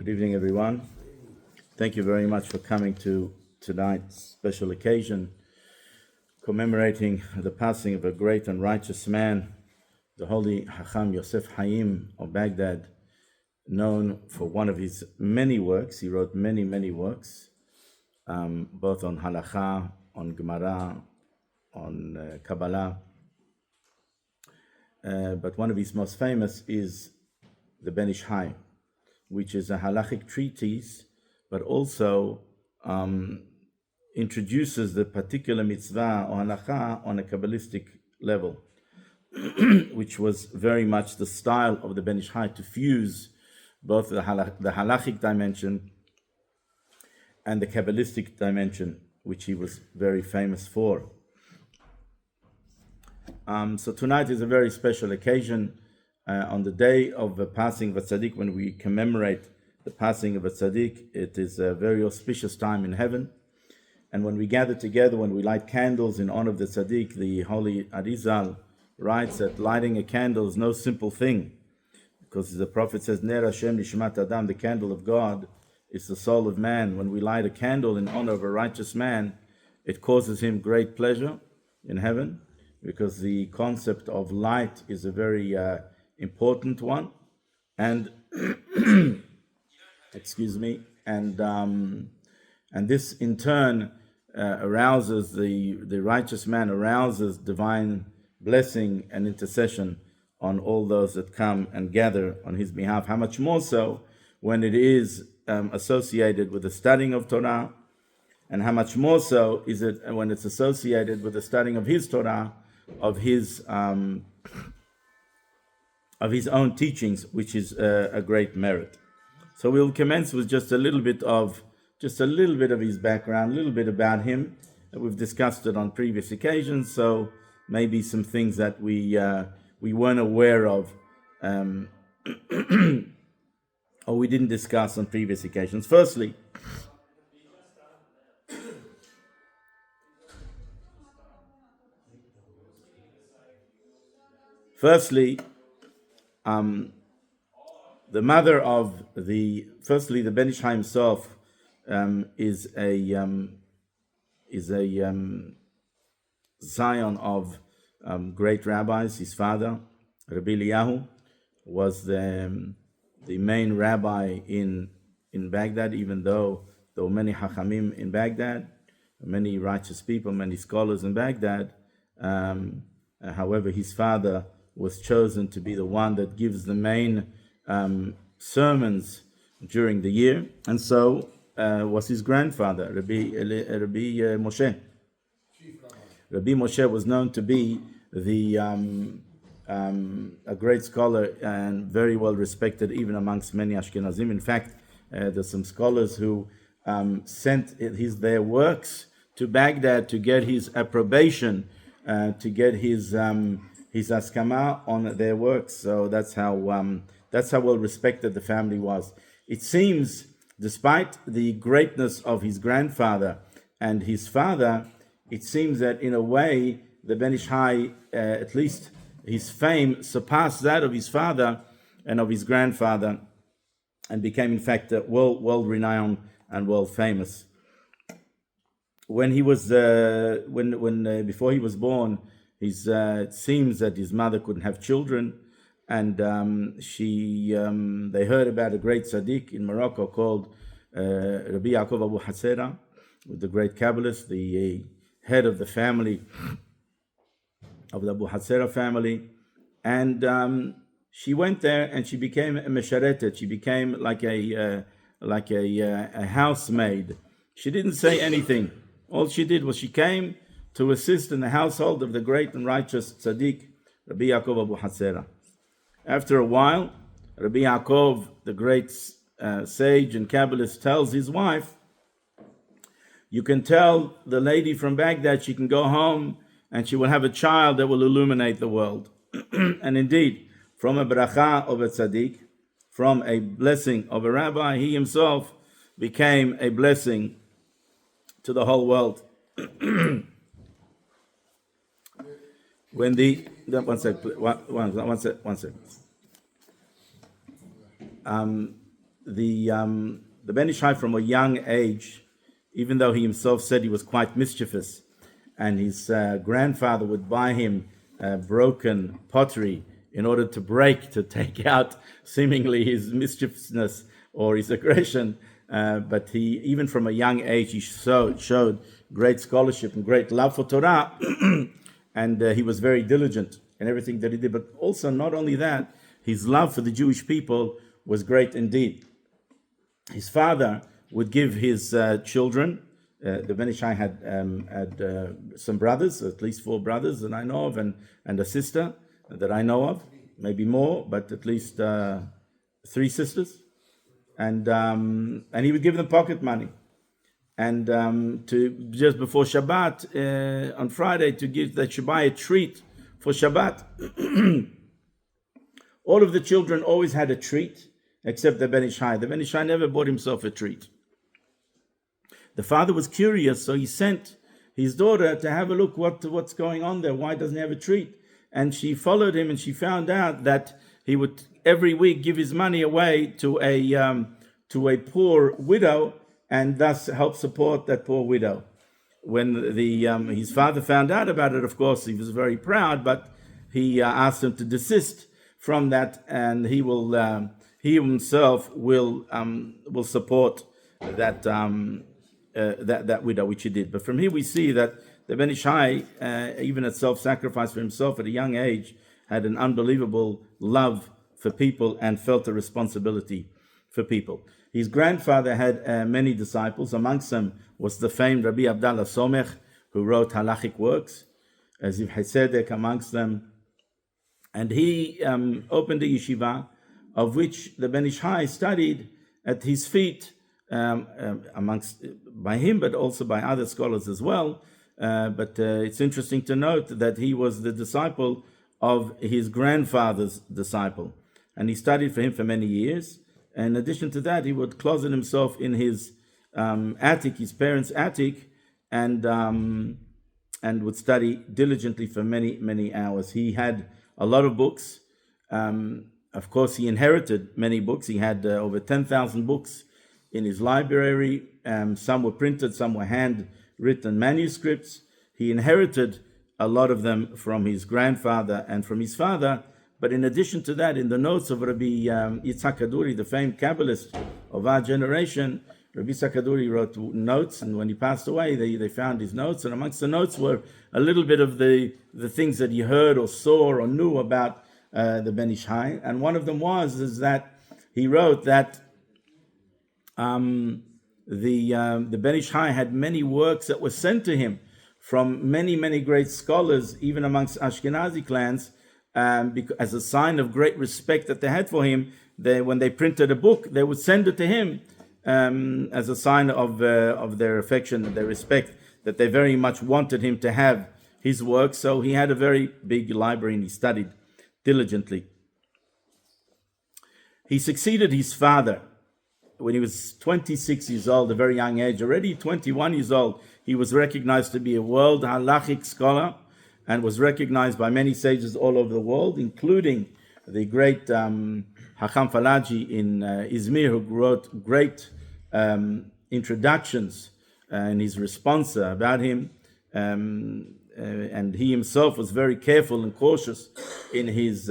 Good evening, everyone. Thank you very much for coming to tonight's special occasion, commemorating the passing of a great and righteous man, the Holy Hacham Yosef Haim of Baghdad, known for one of his many works. He wrote many works, both on Halakha, on Gemara, on Kabbalah. But one of his most famous is the Ben Ish Hai, which is a halachic treatise, but also introduces the particular mitzvah or halakha on a Kabbalistic level, which was very much the style of the Ben Ish Hai, to fuse both the halachic dimension and the Kabbalistic dimension, which he was very famous for. So tonight is a very special occasion. On the day of the passing of a tzaddik, when we commemorate the passing of a tzaddik, it is a very auspicious time in heaven. And when we gather together, when we light candles in honor of the tzaddik, the holy Arizal writes that lighting a candle is no simple thing, because the prophet says, Ner Hashem nishmat adam, the candle of God is the soul of man. When we light a candle in honor of a righteous man, it causes him great pleasure in heaven, because the concept of light is a very important one, and excuse me, and this in turn arouses the righteous man, arouses divine blessing and intercession on all those that come and gather on his behalf. How much more so when it is associated with the studying of Torah, and how much more so is it when it's associated with the studying of his Torah, of his own teachings, which is a great merit. So we'll commence with just a little bit of his background, a little bit about him. We've discussed it on previous occasions, so maybe some things that we weren't aware of, or we didn't discuss on previous occasions. Firstly, the mother of the Ben Ish Hai himself is a scion of great rabbis. His father, Rabbi Eliyahu, was the main rabbi in Baghdad, even though there were many hachamim in Baghdad, many righteous people, many scholars in Baghdad. However, his father was chosen to be the one that gives the main sermons during the year, and so was his grandfather, Rabbi Moshe. Rabbi Moshe was known to be a great scholar and very well respected even amongst many Ashkenazim. In fact, there's some scholars who sent their works to Baghdad to get his approbation, to get his askama on their works. So that's how well respected the family was. It seems, despite the greatness of his grandfather and his father, it seems that in a way the Ben Ish Hai, at least his fame, surpassed that of his father and of his grandfather, and became in fact world renowned and world famous. When he was before he was born, it seems that his mother couldn't have children, and they heard about a great tzaddik in Morocco called Rabbi Yaakov Abu Hasera, the great Kabbalist, the head of the family, of the Abu Hasera family, and she went there and she became a mesharetet. She became like a housemaid. She didn't say anything. All she did was she came to assist in the household of the great and righteous tzaddik, Rabbi Yaakov Abu Hasera. After a while, Rabbi Yaakov, the great sage and Kabbalist, tells his wife, you can tell the lady from Baghdad she can go home and she will have a child that will illuminate the world. And indeed, from a bracha of a tzaddik, from a blessing of a rabbi, he himself became a blessing to the whole world. When one sec. the Ben Ish Chai from a young age, even though he himself said he was quite mischievous, and his grandfather would buy him broken pottery in order to take out seemingly his mischievousness or his aggression. But he, even from a young age, he showed great scholarship and great love for Torah, and he was very diligent in everything that he did. But also, not only that, his love for the Jewish people was great indeed. His father would give his children. The Ben Ish Chai had some brothers, at least 4 brothers that I know of, and a sister that I know of, maybe more, but at least 3 sisters. And he would give them pocket money, and to just before Shabbat on Friday they should buy a treat for Shabbat. All of the children always had a treat, except the Ben Ish Chai. The Ben Ish Chai never bought himself a treat. The father was curious, so he sent his daughter to have a look what's going on there. Why doesn't he have a treat? And she followed him, and she found out that he would every week give his money away to a poor widow, and thus help support that poor widow. When his father found out about it, of course, he was very proud, but he asked him to desist from that, and he himself will support that that widow, which he did. But from here we see that the Ben Ish Chai, even at self-sacrifice for himself at a young age, had an unbelievable love for people and felt a responsibility for people. His grandfather had many disciples. Amongst them was the famed Rabbi Abdallah Somech, who wrote halachic works, as if Hasedek amongst them. And he opened a yeshiva, of which the Ben Ish Chai studied at his feet, by him, but also by other scholars as well. But it's interesting to note that he was the disciple of his grandfather's disciple, and he studied for him for many years. In addition to that, he would closet himself in his attic, his parents' attic, and would study diligently for many, many hours. He had a lot of books. Of course, he inherited many books. He had over 10,000 books in his library. Some were printed, some were handwritten manuscripts. He inherited a lot of them from his grandfather and from his father. But in addition to that, in the notes of Rabbi Yitzhak Kaduri, the famed Kabbalist of our generation, Rabbi Yitzhak Kaduri wrote notes, and when he passed away, they found his notes, and amongst the notes were a little bit of the things that he heard or saw or knew about the Ben Ish Chai. And one of them is that he wrote that the Ben Ish Chai had many works that were sent to him from many, many great scholars, even amongst Ashkenazi clans, as a sign of great respect that they had for him. When they printed a book, they would send it to him as a sign of their affection and their respect, that they very much wanted him to have his work. So he had a very big library, and he studied diligently. He succeeded his father when he was 26 years old, a very young age. Already 21 years old, he was recognized to be a world halachic scholar, and was recognized by many sages all over the world, including the great Hacham Falaji in Izmir, who wrote great introductions and his response about him. And he himself was very careful and cautious in his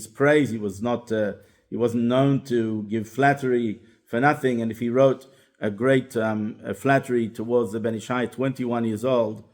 praise. He wasn't known to give flattery for nothing. And if he wrote a great flattery towards the Ben Ish Chai, 21 years old,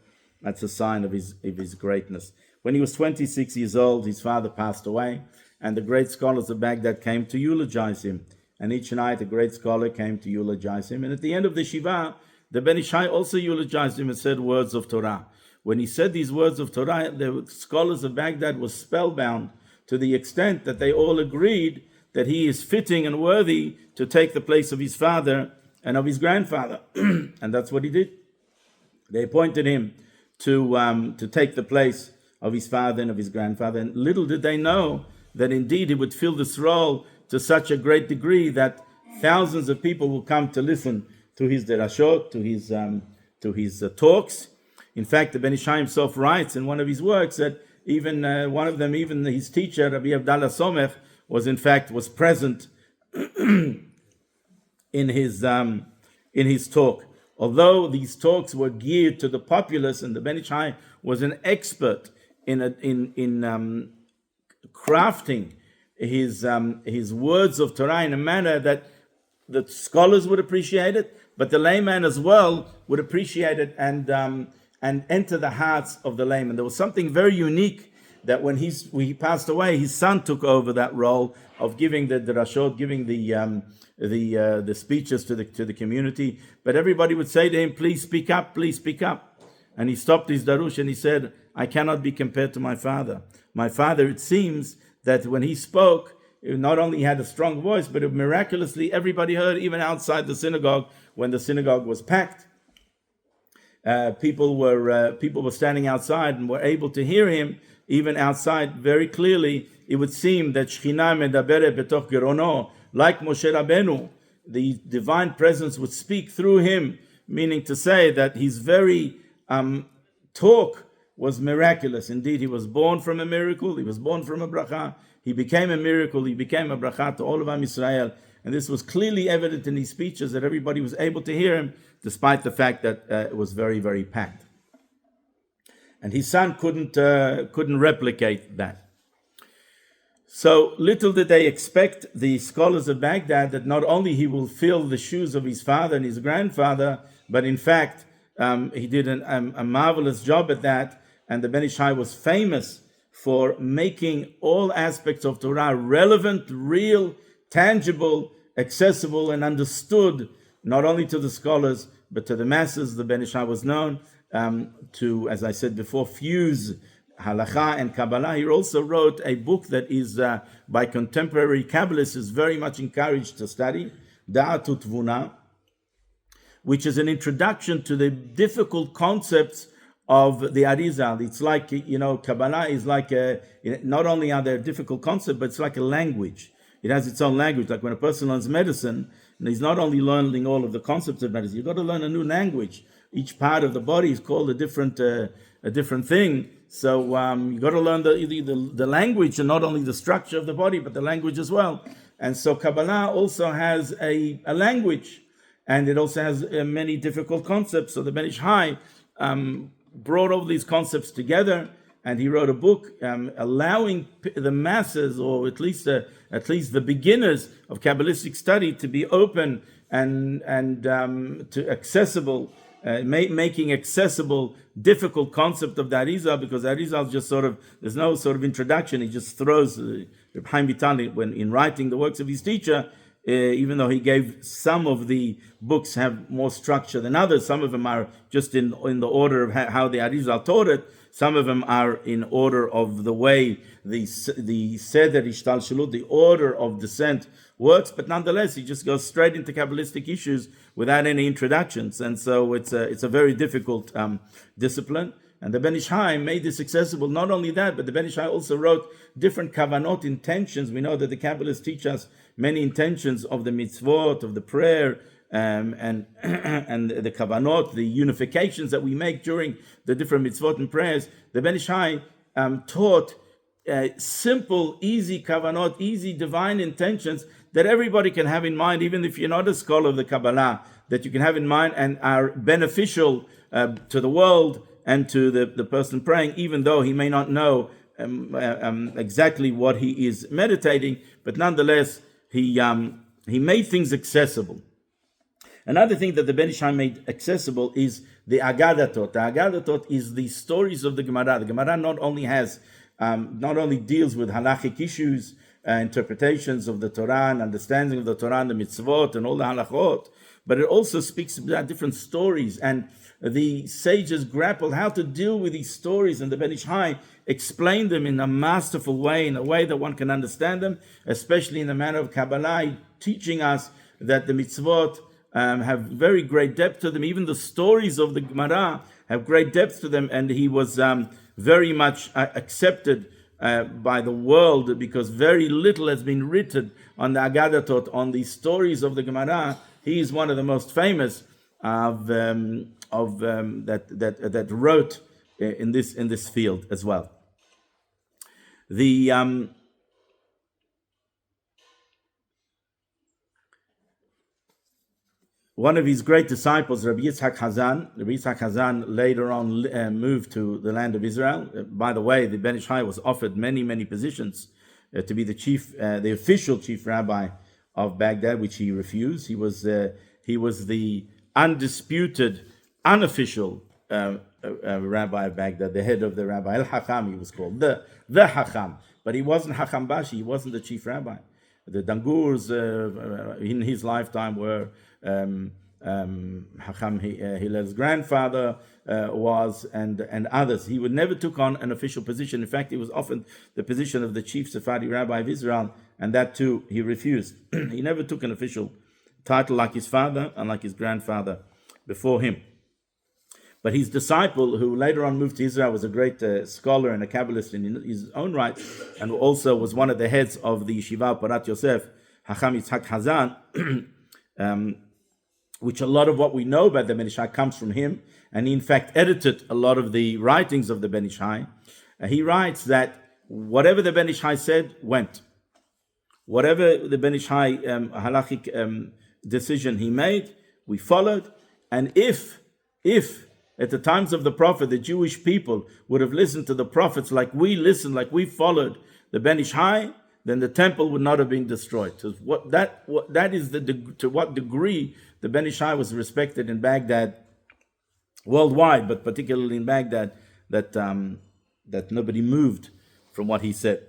that's a sign of his greatness. When he was 26 years old, his father passed away, and the great scholars of Baghdad came to eulogize him. And each night a great scholar came to eulogize him. And at the end of the Shiva, the Ben Ish Chai also eulogized him and said words of Torah. When he said these words of Torah, the scholars of Baghdad were spellbound to the extent that they all agreed that he is fitting and worthy to take the place of his father and of his grandfather. And that's what he did. They appointed him to take the place of his father and of his grandfather. And little did they know that indeed he would fill this role to such a great degree that thousands of people will come to listen to his derashot, to his talks. In fact, the Ben Ish Chai himself writes in one of his works that even one of them, even his teacher, Rabbi Abdallah Somech, was present in his talk. Although these talks were geared to the populace, and the Ben Ish Hai was an expert in crafting his words of Torah in a manner that the scholars would appreciate it, but the layman as well would appreciate it and enter the hearts of the layman. There was something very unique that when he passed away, his son took over that role of giving the drashot, giving the speeches to the community. But everybody would say to him, "Please speak up, please speak up." And he stopped his darush and he said, "I cannot be compared to my father. My father, it seems that when he spoke, not only had a strong voice, but miraculously everybody heard, even outside the synagogue when the synagogue was packed. People were standing outside and were able to hear him even outside very clearly. It would seem that Shechina medaberet betoch gerono, like Moshe Rabbeinu, the divine presence would speak through him, meaning to say that his very talk was miraculous. Indeed, he was born from a miracle. He was born from a bracha. He became a miracle. He became a bracha to all of Am Yisrael. And this was clearly evident in his speeches that everybody was able to hear him, despite the fact that it was very, very packed. And his son couldn't replicate that. So little did they expect, the scholars of Baghdad, that not only he will fill the shoes of his father and his grandfather, but in fact, he did a marvelous job at that. And the Ben Ish Hai was famous for making all aspects of Torah relevant, real, tangible, accessible, and understood, not only to the scholars, but to the masses. The Ben Ish Hai was known to, as I said before, fuse Halakha and Kabbalah. He also wrote a book that is, by contemporary Kabbalists, is very much encouraged to study, Da'at U'Tvuna, which is an introduction to the difficult concepts of the Arizal. It's like, Kabbalah is like not only are there difficult concepts, but it's like a language. It has its own language. Like when a person learns medicine, and he's not only learning all of the concepts of medicine, you've got to learn a new language. Each part of the body is called a different thing. So you've got to learn the language, and not only the structure of the body, but the language as well. And so Kabbalah also has a language, and it also has many difficult concepts. So the Ben Ish Hai brought all these concepts together, and he wrote a book allowing the masses, or at least the beginners of Kabbalistic study, to be open and to accessible, making accessible difficult concept of the Arizal, because Arizal just there's no sort of introduction. He just throws Reb Chaim Vital, when in writing the works of his teacher, even though he gave some of the books have more structure than others, some of them are just in the order of how the Arizal taught it. Some of them are in order of the way the Seder Ishtalshalut, the order of descent, works. But nonetheless, he just goes straight into Kabbalistic issues without any introductions, and so it's a very difficult discipline. And the Ben Ish Hai made this accessible. Not only that, but the Ben Ish Hai also wrote different kavanot, intentions. We know that the Kabbalists teach us many intentions of the mitzvot, of the prayer, and the kavanot, the unifications that we make during the different mitzvot and prayers. The Ben Ish Hai taught simple, easy kavanot, easy divine intentions that everybody can have in mind, even if you're not a scholar of the Kabbalah, that you can have in mind and are beneficial to the world and to the person praying, even though he may not know exactly what he is meditating, but nonetheless, he made things accessible. Another thing that the Ben Ish Hai made accessible is the Agadatot. The Agadatot is the stories of the Gemara. The Gemara not only deals with halachic issues, interpretations of the Torah, and understanding of the Torah and the mitzvot and all the halachot, but it also speaks about different stories, and the sages grappled how to deal with these stories, and the Ben Ish Hai explained them in a masterful way, in a way that one can understand them, especially in the manner of Kabbalah, teaching us that the mitzvot have very great depth to them. Even the stories of the Gemara have great depth to them, and he was very much accepted by the world, because very little has been written on the Agadatot, on the stories of the Gemara. He is one of the most famous that wrote in this field as well. The one of his great disciples, Rabbi Yitzhak Hazan, later on moved to the land of Israel. By the way, the Ben Ish Chai was offered many, many positions to be the official chief rabbi of Baghdad, which he refused. He was the undisputed, unofficial rabbi of Baghdad, the head of the rabbi. Al-Hakam, he was called, the Hakam. But he wasn't Hakam Bashi, he wasn't the chief rabbi. The Dangurs in his lifetime were Hakam Hillel's grandfather was, and others. He never took on an official position. In fact, he was offered the position of the chief Sephardi rabbi of Israel, and that too he refused. He never took an official title like his father and like his grandfather before him. But his disciple, who later on moved to Israel, was a great scholar and a Kabbalist in his own right, and also was one of the heads of the Yeshiva Parat Yosef, Hacham Yitzhak Hazan, which a lot of what we know about the Ben Ish Chai comes from him, and he in fact edited a lot of the writings of the Ben Ish Chai. He writes that whatever the Ben Ish Chai said went. Whatever the Ben Ish Chai halachic decision he made, we followed, and if at the times of the Prophet, the Jewish people would have listened to the prophets like we listened, like we followed the Ben Ish Chai, then the temple would not have been destroyed. So that is to what degree the Ben Ish Chai was respected in Baghdad, worldwide, but particularly in Baghdad, that nobody moved from what he said.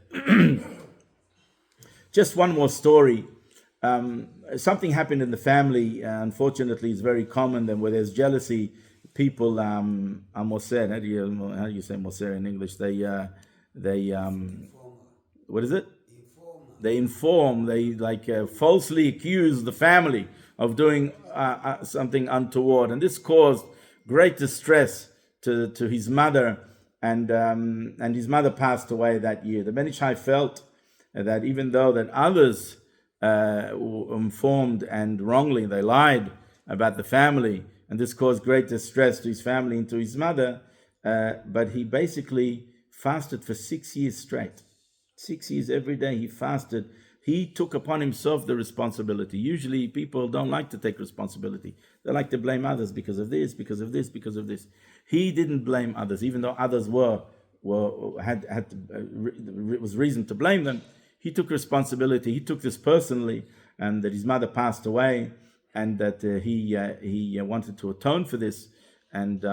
Just one more story. Something happened in the family. Unfortunately, it's very common that where there's jealousy, people are moser. How do you say moser in English? They what is it? They inform. They falsely accuse the family of doing something untoward, and this caused great distress to his mother, and his mother passed away that year. The Ben Ish Chai felt that even though that others informed and wrongly, they lied about the family, and this caused great distress to his family and to his mother, but he basically fasted for 6 years straight. 6 years every day he fasted. He took upon himself the responsibility. Usually people don't like to take responsibility. They like to blame others because of this, because of this, because of this. He didn't blame others, even though others was reason to blame them. He took responsibility. He took this personally, and that his mother passed away, and that he wanted to atone for this, and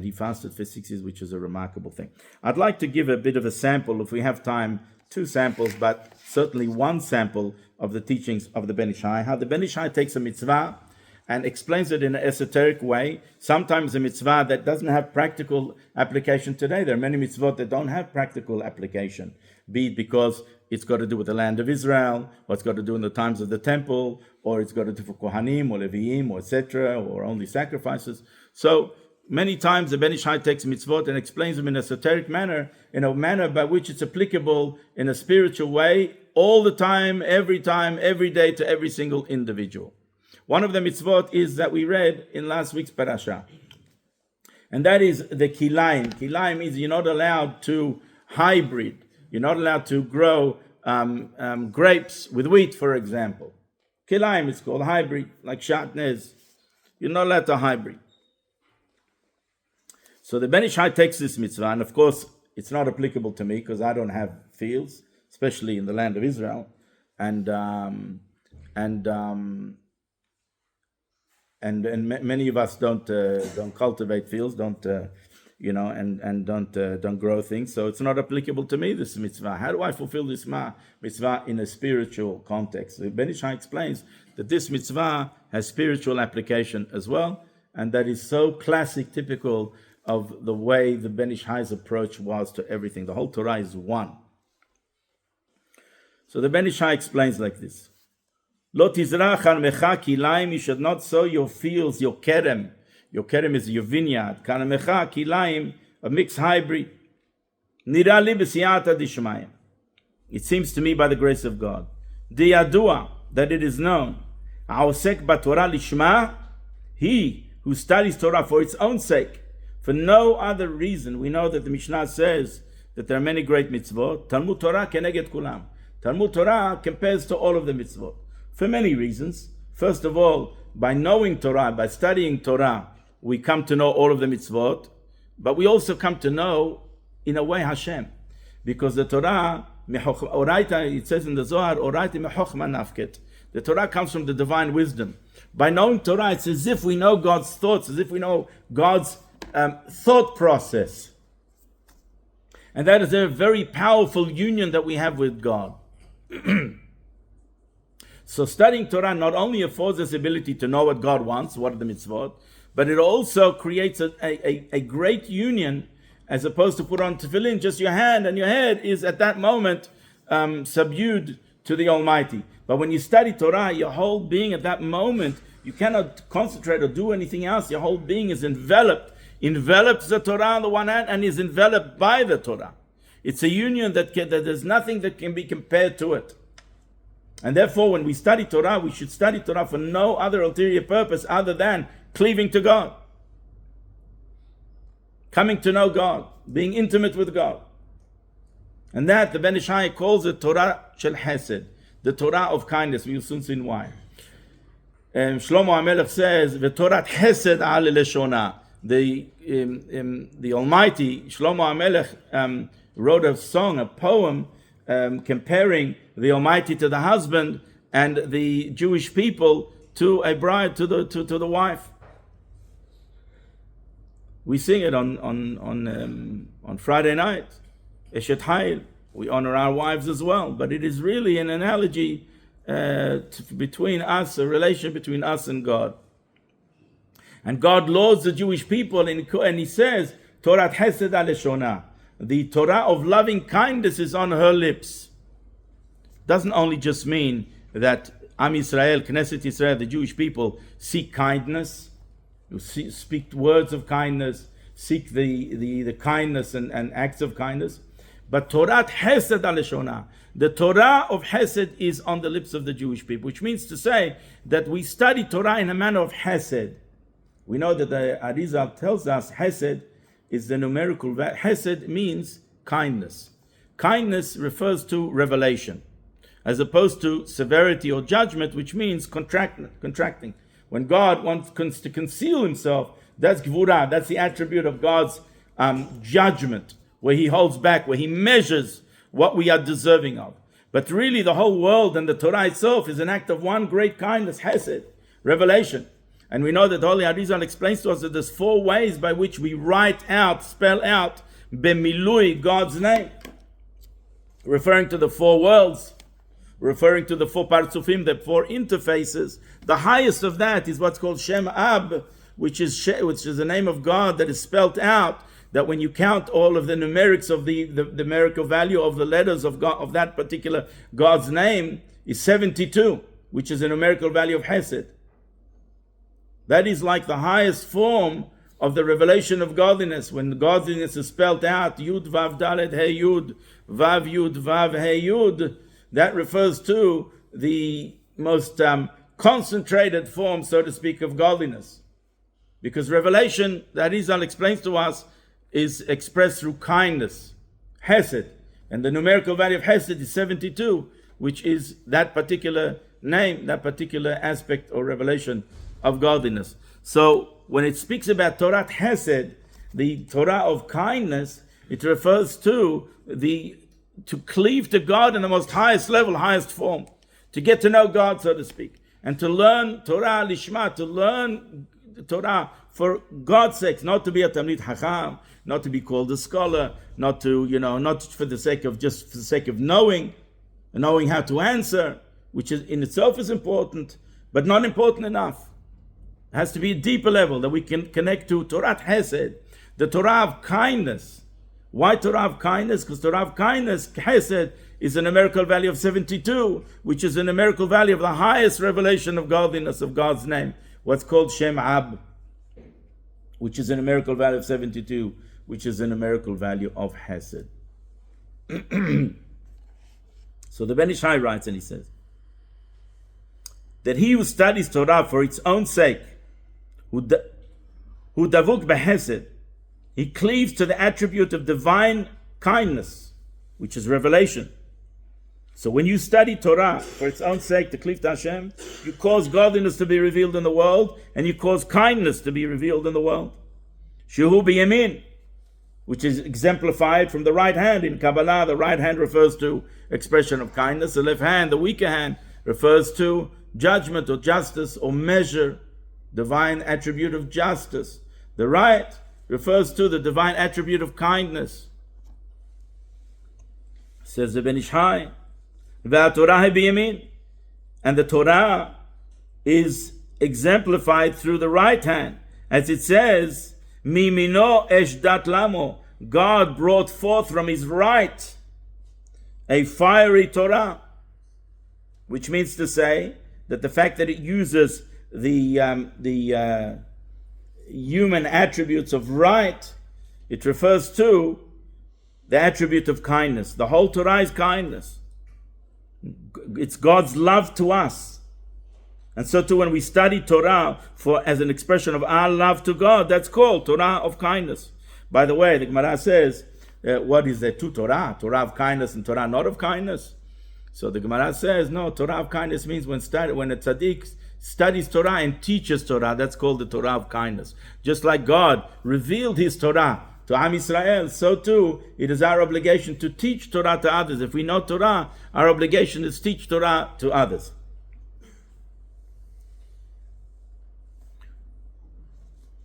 he fasted for 6 years, which is a remarkable thing. I'd like to give a bit of a sample, if we have time, 2 samples, but certainly one sample of the teachings of the Ben Ish Chai, how the Ben Ish Chai takes a mitzvah and explains it in an esoteric way. Sometimes a mitzvah that doesn't have practical application today. There are many mitzvot that don't have practical application, be it because it's got to do with the land of Israel, or it's got to do in the times of the temple, or it's got to do for Kohanim, or Leviim, or etc., or only sacrifices. So many times the Ben Ish Chai takes mitzvot and explains them in an esoteric manner, in a manner by which it's applicable in a spiritual way, all the time, every day, to every single individual. One of the mitzvot is that we read in last week's parasha, and that is the kilaim. Kilaim means you're not allowed to hybrid. You're not allowed to grow grapes with wheat, for example. Kilaim is called hybrid, like shatnez. You're not allowed to hybrid. So the Ben Ish Chai takes this mitzvah, and of course it's not applicable to me because I don't have fields, especially in the land of Israel, and many of us don't cultivate fields, don't grow things. So it's not applicable to me, this mitzvah. How do I fulfill this mitzvah in a spiritual context? The Ben Ish Chai explains that this mitzvah has spiritual application as well, and that is so classic, typical of the way the Ben Ish Chai's approach was to everything. The whole Torah is one. So the Ben Ish Chai explains like this. Lo tizrach karmecha kilaim, you should not sow your fields, your kerem. Your kerem is your vineyard. Karmecha kilaim, a mixed hybrid. Nira li b'siyata dishmayim. It seems to me by the grace of God. Diyadua, that it is known. Ha'osek b'Torah lishma, he who studies Torah for its own sake, for no other reason. We know that the Mishnah says that there are many great mitzvot. Talmud Torah keneged kulam. Talmud Torah compares to all of the mitzvot for many reasons. First of all, by knowing Torah, by studying Torah, we come to know all of the mitzvot, but we also come to know, in a way, Hashem. Because the Torah, it says in the Zohar, the Torah comes from the divine wisdom. By knowing Torah, it's as if we know God's thoughts, as if we know God's thought process. And that is a very powerful union that we have with God. So studying Torah not only affords us the ability to know what God wants, what are the mitzvot, but it also creates a great union, as opposed to put on tefillin, just your hand and your head is at that moment subdued to the Almighty. But when you study Torah, your whole being at that moment, you cannot concentrate or do anything else. Your whole being is envelops the Torah on the one hand and is enveloped by the Torah. It's a union that there's nothing that can be compared to it. And therefore, when we study Torah, we should study Torah for no other ulterior purpose other than cleaving to God, coming to know God, being intimate with God. And that the Ben Ish Chai calls it Torah Shel Chesed, the Torah of kindness. We will soon see why. Shlomo HaMelech says, "V'Torah Chesed al Leshona." The Almighty Shlomo HaMelech wrote a song, a poem, comparing the Almighty to the husband and the Jewish people to a bride, to the wife. We sing it on Friday night, Eshet Hayil. We honor our wives as well, but it is really an analogy between us, a relation between us and God. And God lauds the Jewish people, and He says, "Torah Chesed al Leshona." The Torah of loving kindness is on her lips. Doesn't only just mean that Am Yisrael, Knesset Yisrael, the Jewish people, seek kindness, speak words of kindness, seek the kindness and acts of kindness. But Torah Chesed al Leshona, the Torah of Chesed is on the lips of the Jewish people, which means to say that we study Torah in a manner of Chesed. We know that the Arizal tells us Chesed is the numerical value. Chesed means kindness. Kindness refers to revelation, as opposed to severity or judgment, which means contracting. When God wants to conceal Himself, that's Gvura, that's the attribute of God's judgment, where He holds back, where He measures what we are deserving of. But really the whole world and the Torah itself is an act of one great kindness, Chesed, revelation. And we know that the Holy Arizal explains to us that there's 4 ways by which we spell out Bemilui, God's name, referring to the 4 worlds, referring to the 4 partsufim, the 4 interfaces. The highest of that is what's called Shem Ab, which is the name of God that is spelled out, that when you count all of the numerics of the numerical value of the letters of God, of that particular God's name, is 72, which is a numerical value of Hesed. That is like the highest form of the revelation of godliness. When godliness is spelled out, Yud Vav Dalet Hey Yud, Vav Yud Vav Hey Yud, that refers to the most concentrated form, so to speak, of godliness. Because revelation, that Arizal explains to us, is expressed through kindness, Hesed. And the numerical value of Hesed is 72, which is that particular name, that particular aspect or revelation of godliness. So when it speaks about Torah Chesed, the Torah of kindness, it refers to cleave to God in the most highest level, highest form, to get to know God, so to speak, and to learn Torah Lishma, to learn Torah for God's sake, not to be a Talmid Chacham, not to be called a scholar, not for the sake of knowing how to answer, which is in itself is important, but not important enough. It has to be a deeper level that we can connect to Torah Chesed, the Torah of kindness. Why Torah of kindness? Because Torah of kindness, Chesed, is a numerical value of 72, which is a numerical value of the highest revelation of godliness of God's name, what's called Shem Ab, which is a numerical value of 72, which is a numerical value of Hesed. So the Ben Ish Chai writes, and he says that he who studies Torah for its own sake, who davuk behesed, he cleaves to the attribute of divine kindness, which is revelation, So when you study Torah for its own sake, to cleave to Hashem, you cause godliness to be revealed in the world, and you cause kindness to be revealed in the world. Shehu biyamin, which is exemplified from the right hand. In Kabbalah, the right hand refers to expression of kindness. The left hand, the weaker hand, refers to judgment or justice or measure, divine attribute of justice. The right refers to the divine attribute of kindness. Says the Ben Ish Hai, V'atorah biyamin, and the Torah is exemplified through the right hand, as it says, Mimino eshdat lamo, God brought forth from his right a fiery Torah, which means to say that the fact that it uses the human attributes of right, it refers to the attribute of kindness. The whole Torah is kindness. It's God's love to us. And so too when we study Torah as an expression of our love to God, that's called Torah of kindness. By the way, the Gemara says, what is there? Two Torah? Torah of kindness and Torah not of kindness? So the Gemara says, no, Torah of kindness means when a tzaddik studies Torah and teaches Torah, that's called the Torah of kindness. Just like God revealed his Torah to Am Yisrael, so too it is our obligation to teach Torah to others. If we know Torah, our obligation is to teach Torah to others.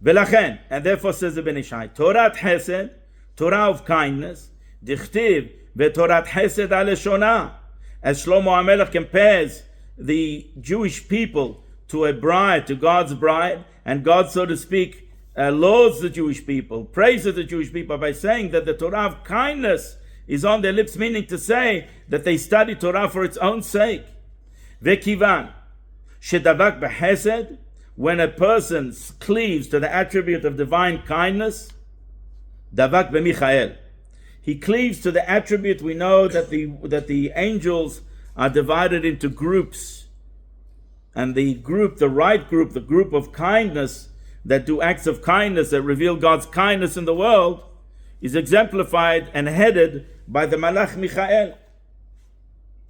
V'lachen, and therefore says the Ben Ish Hai, Torah Chesed, Torah of kindness, dichtiv veTorah Chesed aleshona, as Shlomo HaMelech compares the Jewish people to a bride, to God's bride, and God, so to speak, lauds the Jewish people, praises the Jewish people by saying that the Torah of kindness is on their lips, meaning to say that they study Torah for its own sake. Vekivan, shedavak b'chesed, when a person cleaves to the attribute of divine kindness, davak b'Michael, he cleaves to the attribute. We know that the angels are divided into groups, and the right group, the group of kindness that do acts of kindness that reveal God's kindness in the world, is exemplified and headed by the Malach Michael.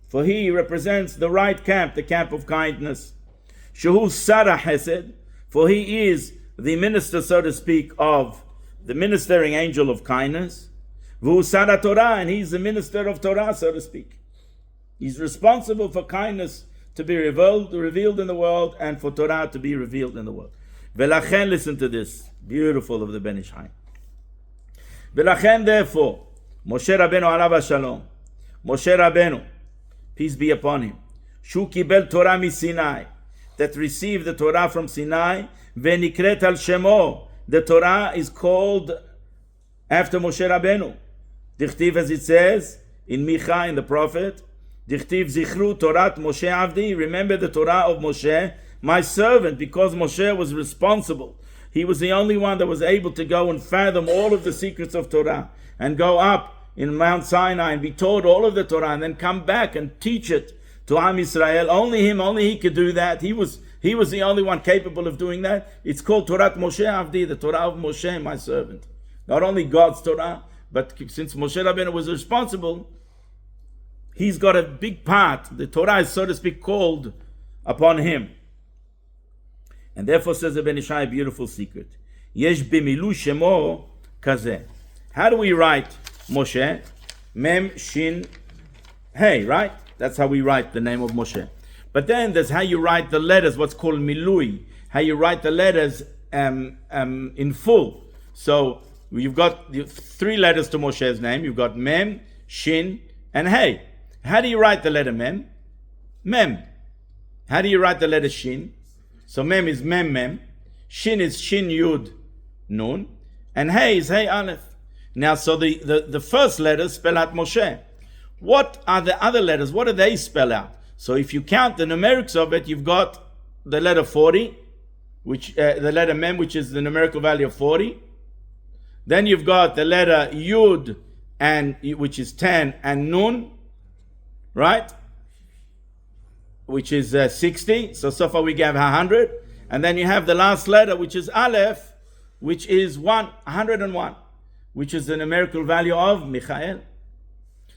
For he represents the right camp, the camp of kindness. Shehu Sarah Hesed, for he is the minister, so to speak, of the ministering angel of kindness. V'hu Sarah Torah, and he's the minister of Torah, so to speak. He's responsible for kindness to be revealed in the world, and for Torah to be revealed in the world. V'lachen, listen to this, beautiful of the Ben Ish Hai. V'lachen, therefore, Moshe Rabbeinu alav hashalom, Moshe Rabbeinu, peace be upon him, Shu kibel Torah mi Sinai, that received the Torah from Sinai, V'nikret al Shemo, the Torah is called after Moshe Rabbeinu. Dichtiv, as it says in Micha, in the prophet, Dichtiv zichru Torat Moshe Avdi, remember the Torah of Moshe, my servant, because Moshe was responsible. He was the only one that was able to go and fathom all of the secrets of Torah, and go up in Mount Sinai and be taught all of the Torah, and then come back and teach it to Am Yisrael. Only he could do that. He was the only one capable of doing that. It's called Torat Moshe Avdi, the Torah of Moshe, my servant. Not only God's Torah, but since Moshe Rabbeinu was responsible, he's got a big part. The Torah is, so to speak, called upon him. And therefore says the Ben Ish Hai, a beautiful secret. Yesh bimilu shemo kazeh. How do we write Moshe? Mem, Shin, Hey, right? That's how we write the name of Moshe. But then there's how you write the letters, what's called milui. How you write the letters in full. So you've got the 3 letters to Moshe's name. You've got Mem, Shin, and Hey. How do you write the letter Mem? Mem. How do you write the letter Shin? So Mem is Mem Mem. Shin is Shin Yud Nun. And Hey is Hey Aleph. Now, so the first letters spell out Moshe. What are the other letters? What do they spell out? So if you count the numerics of it, you've got the letter 40, which the letter Mem, which is the numerical value of 40. Then you've got the letter Yud, which is 10, and Nun, right? Which is 60. So far we have 100. And then you have the last letter, which is Aleph, which is 101, which is the numerical value of Michael.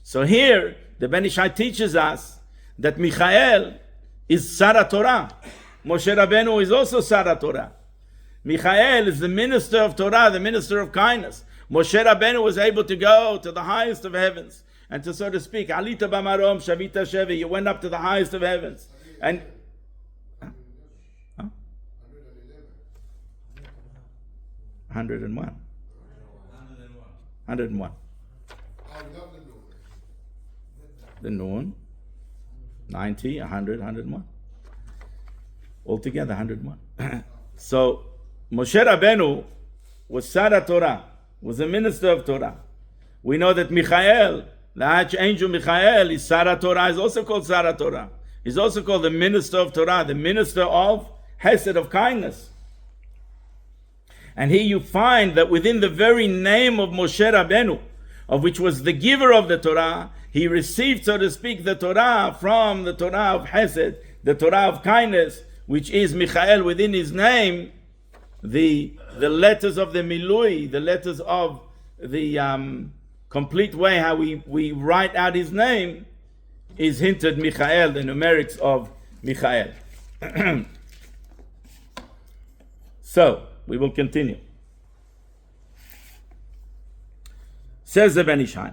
So here the Ben Ish Chai teaches us that Michael is Sara Torah. Moshe Rabbeinu is also Sara Torah. Michael is the minister of Torah, the minister of kindness. Moshe Rabbeinu was able to go to the highest of heavens and to, so to speak, Alita Bamarom Shavita Shevi, you went up to the highest of heavens. And 101. 101. The noon, 90, 100, 101. Altogether 101. So Moshe Rabbeinu was Sara Torah, was a minister of Torah. We know that Michael, the ArchAngel Michael, is Sara Torah, is also called Sara Torah. He's also called the minister of Torah, the minister of Hesed, of kindness. And here you find that within the very name of Moshe Rabbeinu, of which was the giver of the Torah, he received, so to speak, the Torah from the Torah of Hesed, the Torah of kindness, which is Michael within his name, the letters of the Milui, the letters of the complete way how we write out his name, is hinted Michael, the numerics of Michael. So, we will continue. Says the Ben Ish Chai,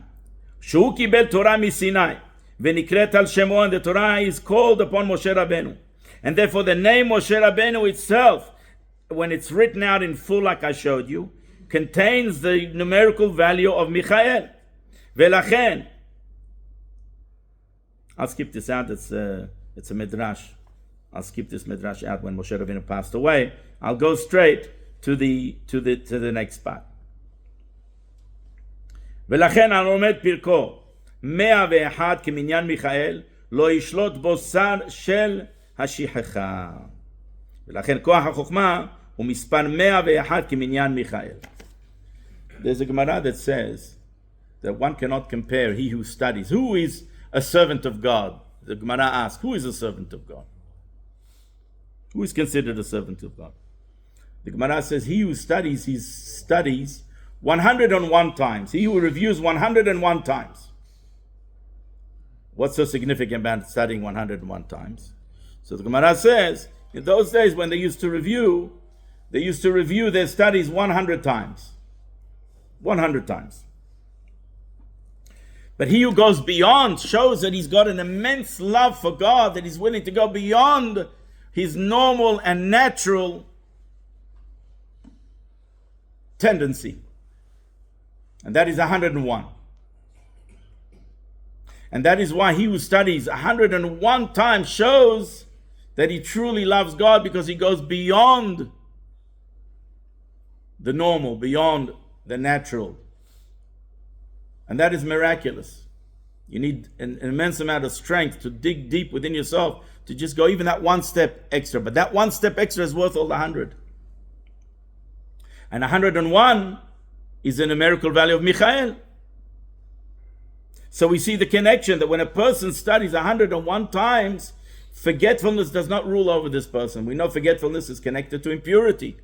שהוא קיבל תורה מסיני, ונקראת על שמו, and the Torah is called upon Moshe Rabbeinu. And therefore the name Moshe Rabbeinu itself, when it's written out in full like I showed you, contains the numerical value of Michael. ולכן, I'll skip this out, it's a midrash. I'll skip this midrash out when Moshe Rabbeinu passed away. I'll go straight to the next part. ולכן הלומד פרקו 101 כמניין מיכאל לא ישלוט בו שר של השכחה. ולכן כוח החוכמה הוא מספר 101 כמניין מיכאל. There's a Gemara that says that one cannot compare he who studies. Who is a servant of God? The Gemara asks, who is a servant of God? Who is considered a servant of God? The Gemara says, he who studies, he studies 101 times. He who reviews 101 times. What's so significant about studying 101 times? So the Gemara says, in those days when they used to review their studies 100 times. 100 times. But he who goes beyond shows that he's got an immense love for God, that he's willing to go beyond his normal and natural tendency. And that is 101. And that is why he who studies 101 times shows that he truly loves God, because he goes beyond the normal, beyond the natural. And that is miraculous. You need an immense amount of strength to dig deep within yourself to just go even that one step extra. But that one step extra is worth all the 100. And 101 is the numerical value of Michael. So we see the connection that when a person studies 101 times, forgetfulness does not rule over this person. We know forgetfulness is connected to impurity.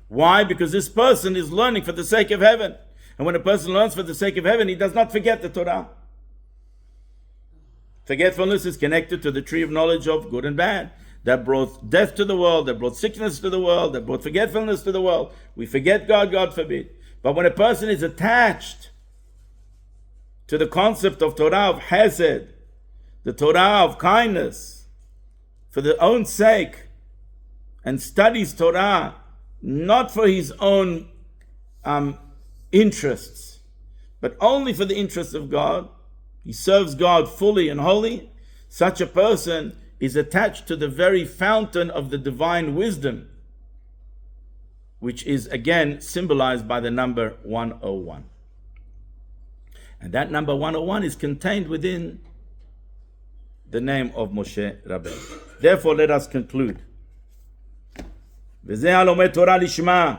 Why? Because this person is learning for the sake of heaven. And when a person learns for the sake of heaven, he does not forget the Torah. Forgetfulness is connected to the tree of knowledge of good and bad. That brought death to the world, that brought sickness to the world, that brought forgetfulness to the world. We forget God, God forbid. But when a person is attached to the concept of Torah of Hesed, the Torah of kindness, for their own sake, and studies Torah not for his own interests, but only for the interests of God, he serves God fully and wholly, such a person is attached to the very fountain of the divine wisdom, which is again symbolized by the number 101. And that number 101 is contained within the name of Moshe Rabbeinu. Therefore, let us conclude. וזה הלומד תורה לשמה,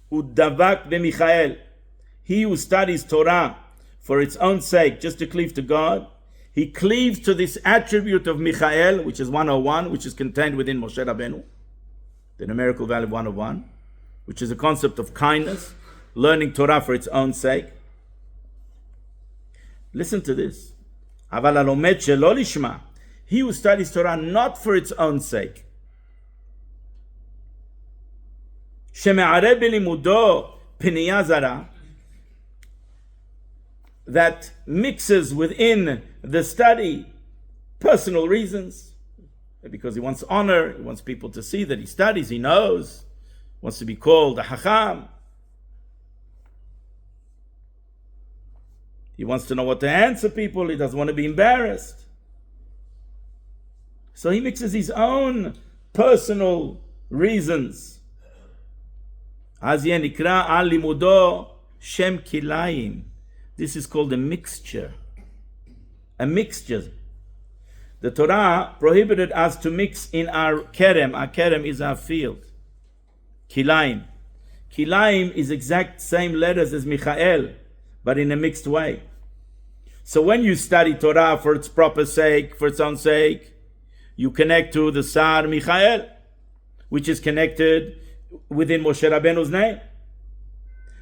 הוא דבק במיכאל. He who studies Torah for its own sake, just to cleave to God, he cleaves to this attribute of Michael, which is 101, which is contained within Moshe Rabbeinu, the numerical value of 101, which is a concept of kindness, learning Torah for its own sake. Listen to this. אבל הלומד שלא לשמה, he who studies Torah not for its own sake, שמערב בלימודו פנייה זרה, that mixes within the study personal reasons, because he wants honor, he wants people to see that he studies, he knows, wants to be called a Hacham. He wants to know what to answer people, he doesn't want to be embarrassed. So he mixes his own personal reasons. אז יהיה נקרא על לימודו שם כליים. This is called a mixture. A mixture. The Torah prohibited us to mix in our kerem. Our kerem is our field. Kilayim. Kilayim is exact same letters as Michael, but in a mixed way. So when you study Torah for its proper sake, for its own sake, you connect to the Sar Michael, which is connected within Moshe Rabbeinu's name.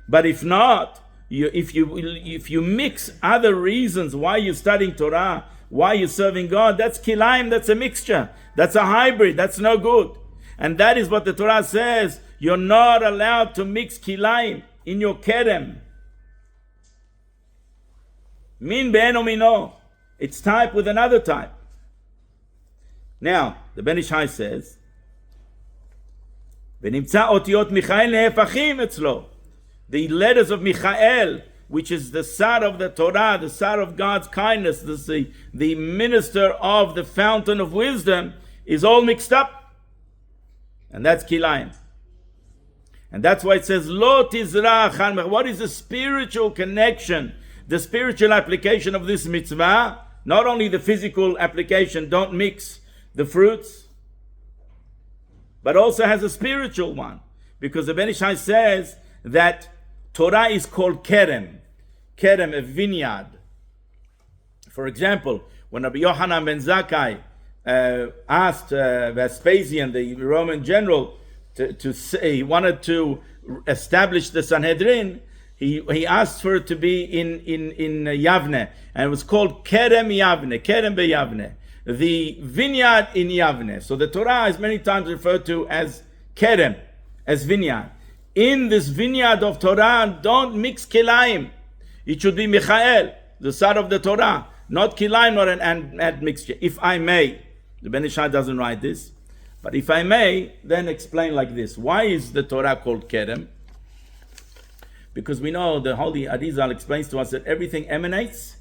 But if not, if you mix other reasons why you're studying Torah, why you're serving God, that's kilayim, that's a mixture, that's a hybrid, that's no good. And that is what the Torah says. You're not allowed to mix kilayim in your kerem. Min be'eno mino. It's type with another type. Now, the Ben Ish Hai says, ונמצא אותיות מיכאל נהפכים אצלו. The letters of Michael, which is the Sar of the Torah, the Sar of God's kindness, the minister of the fountain of wisdom, is all mixed up. And that's Kilayim. And that's why it says, Lo tizrach. What is the spiritual connection, the spiritual application of this mitzvah? Not only the physical application, don't mix the fruits, but also has a spiritual one. Because the Ben Ish Hai says that Torah is called kerem. Kerem, a vineyard. For example, when Rabbi Yochanan ben Zakkai asked Vespasian, the Roman general, to say, he wanted to establish the Sanhedrin, he asked for it to be in Yavne, and it was called Kerem Yavne, Kerem be Yavne, the vineyard in Yavne. So the Torah is many times referred to as Kerem, as vineyard. In this vineyard of Torah, don't mix kilayim. It should be Michael, the son of the Torah, not kilayim, not an admixture. If I may, the Ben Ish Hai doesn't write this, but if I may, then explain like this. Why is the Torah called Kerem? Because we know the Holy Arizal explains to us that everything emanates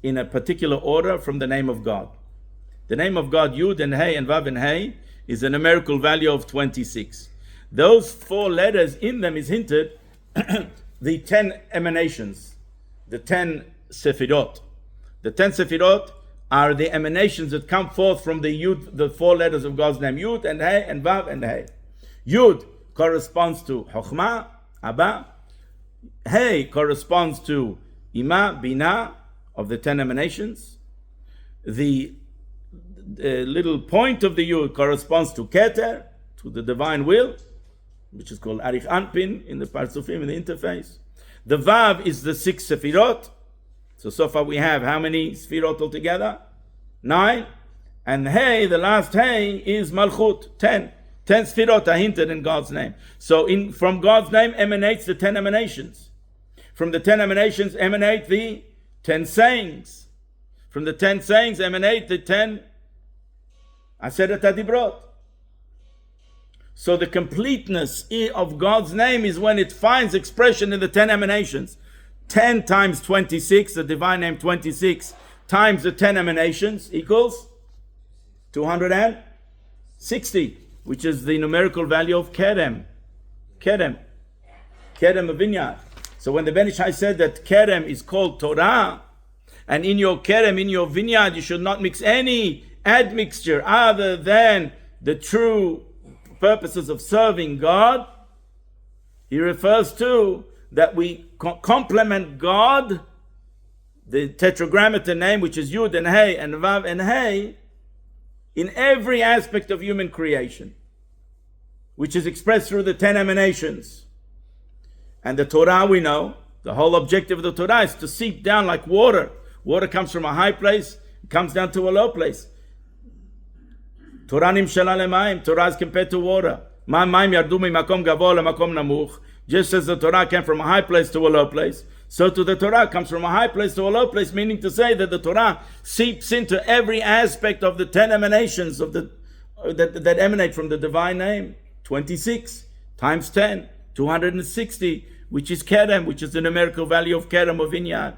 in a particular order from the name of God. The name of God, Yud and Hey and Vav and Hey, is a numerical value of 26. Those 4 letters in them is hinted the 10 emanations, the 10 Sefirot. The 10 Sefirot are the emanations that come forth from the Yud, the 4 letters of God's name, Yud and Hey and Vav and Hey. Yud corresponds to Chokhmah, Abba. Hey corresponds to Ima, Bina, of the 10 emanations. The little point of the Yud corresponds to Keter, to the divine will, which is called Arich Anpin in the Parsufim, in the interface. The Vav is the 6 Sefirot. So far we have how many Sefirot altogether? 9. And Hey, the last Hey, is Malchut, 10. 10 Sefirot are hinted in God's name. So from God's name emanates the 10 emanations. From the 10 emanations emanate the 10 sayings. From the 10 sayings emanate the 10 Aseret HaDibrot. So the completeness of God's name is when it finds expression in the 10 emanations. 10 times 26, the divine name 26, times the 10 emanations equals 260, which is the numerical value of Kerem. Kerem, a vineyard. So when the Ben Ish Hai said that Kerem is called Torah, and in your Kerem, in your vineyard, you should not mix any admixture other than the true purposes of serving God, he refers to that we complement God, the tetragrammaton name, which is Yud and Hey and Vav and Hey, in every aspect of human creation, which is expressed through the 10 emanations. And the Torah, we know, the whole objective of the Torah is to seep down like water. Water comes from a high place, it comes down to a low place. Torah nimshala lemayim. Torah is compared to water. Mayim yardu mimakom gavoa lemakom namuch. Just as the Torah came from a high place to a low place, so to the Torah comes from a high place to a low place, meaning to say that the Torah seeps into every aspect of the 10 emanations of that emanate from the divine name. 26 times 10, 260, which is Kerem, which is the numerical value of Kerem, of vineyard.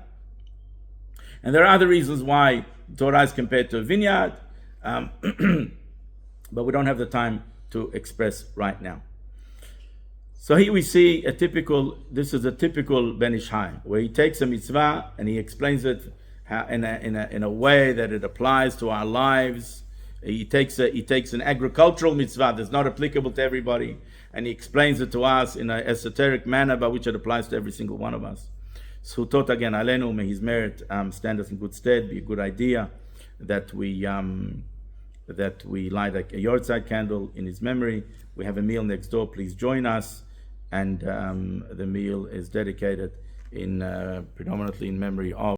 And there are other reasons why Torah is compared to a vineyard, but we don't have the time to express right now. So here we see this is a typical Ben Ish Chai, where he takes a mitzvah and he explains it in a way that it applies to our lives. He takes an agricultural mitzvah that's not applicable to everybody, and he explains it to us in an esoteric manner by which it applies to every single one of us. Zchutot again Aleinu, may his merit stand us in good stead, be a good idea that we light a yortzeit candle in his memory. We have a meal next door, please join us. And the meal is dedicated predominantly in memory of